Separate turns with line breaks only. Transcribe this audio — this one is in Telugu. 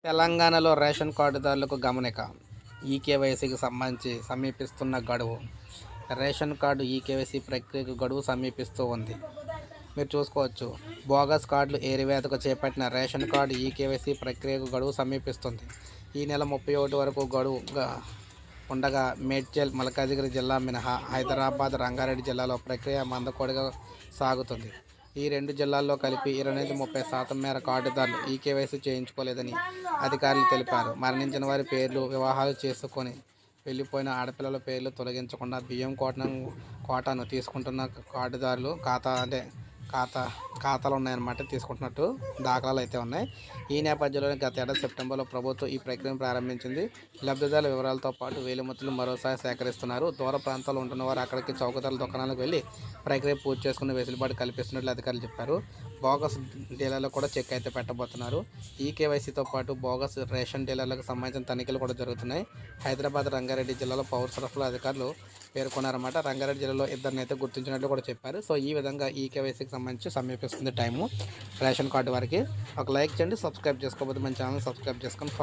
తెలంగాణలో రేషన్ కార్డుదారులకు గమనిక. ఈకేవైసీకి సంబంధించి సమీపిస్తున్న గడువు. రేషన్ కార్డు ఈకేవైసీ ప్రక్రియకు గడువు సమీపిస్తూ ఉంది. మీరు చూసుకోవచ్చు, బోగస్ కార్డులు ఏరివేతకు చేపట్టిన రేషన్ కార్డు ఈకేవైసీ ప్రక్రియకు గడువు సమీపిస్తుంది. ఈ నెల 31 వరకు గడువు ఉండగా మేడ్చల్, మల్కాజిగిరి జిల్లా మినహా హైదరాబాద్, రంగారెడ్డి జిల్లాలో ప్రక్రియ మందకొడిగా సాగుతుంది. ఈ రెండు జిల్లాల్లో కలిపి 20-30% మేర కార్డుదారులు ఈకేవైసీ చేయించుకోలేదని అధికారులు తెలిపారు. మరణించిన వారి పేర్లు, వివాహాలు చేసుకొని వెళ్ళిపోయిన ఆడపిల్లల పేర్లు తొలగించకుండా బియ్యం కోటాను తీసుకుంటున్న కార్డుదారులు ఖాతాలు ఉన్నాయన్నమాట, తీసుకుంటున్నట్టు దాఖలాలు అయితే ఉన్నాయి. ఈ నేపథ్యంలో గత ఏడాది సెప్టెంబర్లో ప్రభుత్వం ఈ ప్రక్రియను ప్రారంభించింది. లబ్ధిదారుల వివరాలతో పాటు వేలిముద్రలు మరోసారి సేకరిస్తున్నారు. దూర ప్రాంతాల్లో ఉంటున్న వారు అక్కడికి చౌకధరల దుకాణాలకు వెళ్ళి ప్రక్రియ పూర్తి చేసుకునే వెసులుబాటు కల్పిస్తున్నట్లు అధికారులు చెప్పారు. బోగస్ డీలర్లకు కూడా చెక్ అయితే పెట్టబోతున్నారు. ఈకేవైసీతో పాటు బోగస్ రేషన్ డీలర్లకు సంబంధించిన తనిఖీలు కూడా జరుగుతున్నాయి. హైదరాబాద్, రంగారెడ్డి జిల్లాలో పౌర సరఫరా అధికారులు పేర్కొన్నారన్నమాట. రంగారెడ్డి జిల్లాలో ఇద్దరిని అయితే గుర్తించినట్లు కూడా చెప్పారు. సో ఈ విధంగా ఈకేవైసీకి సంబంధించి సమీపిస్తుంది టైము రేషన్ కార్డు వారికి. ఒక లైక్ చేయండి, సబ్స్క్రైబ్ చేసుకోకపోతే మన ఛానల్ సబ్స్క్రైబ్ చేసుకొని